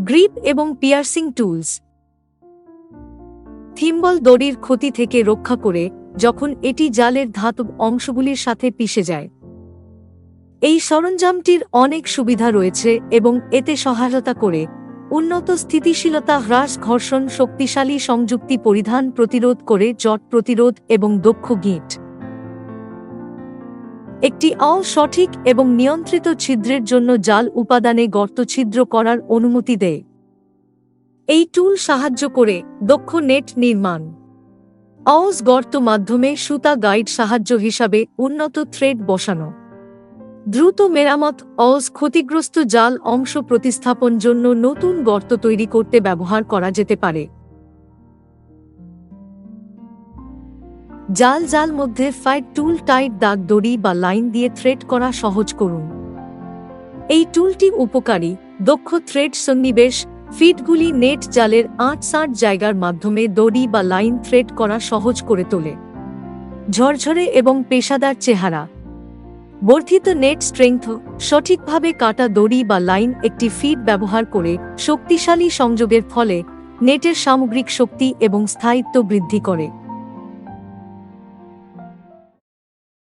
Grip এবং piercing tools. Thimble দড়ির ক্ষতি থেকে রক্ষা করে যখন এটি জালের ধাতব অংশগুলির সাথে পিষে যায়। এই সরঞ্জামটির অনেক সুবিধা রয়েছে এবং এতে সহায়তা করে উন্নত স্থিতিশীলতা হ্রাস, ঘর্ষণ, শক্তিশালী সংযুক্তি পরিধান, প্রতিরোধ করে জট প্রতিরোধ এবং দক্ষ গিঁট। একটি সঠিক এবং নিয়ন্ত্রিত ছিদ্রের জন্য জাল উপাদানে গর্ত ছিদ্র করার অনুমতি দেয়। এই টুল সাহায্য করে দক্ষ নেট নির্মাণ। গর্ত মাধ্যমে সুতা গাইড সাহায্য হিসাবে উন্নত থ্রেড বসানো। দ্রুত মেরামত। ক্ষতিগ্রস্ত জাল অংশ প্রতিস্থাপন জন্য নতুন গর্ত তৈরি করতে ব্যবহার করা যেতে পারে। জাল মধ্যে ফাইট টুল, টাইট দাগ দড়ি বা লাইন দিয়ে থ্রেড করা সহজ করুন। এই টুলটি উপকারী। দক্ষ থ্রেড সন্নিবেশ। ফিটগুলি নেট জালের ৮-৬০ জায়গার মাধ্যমে দড়ি বা লাইন থ্রেড করা সহজ করে তোলে। ঝরঝরে এবং পেশাদার চেহারা। বর্ধিত নেট স্ট্রেংথ। সঠিকভাবে কাটা দড়ি বা লাইন একটি ফিড ব্যবহার করে শক্তিশালী সংযোগের ফলে নেটের সামগ্রিক শক্তি এবং স্থায়িত্ব বৃদ্ধি করে।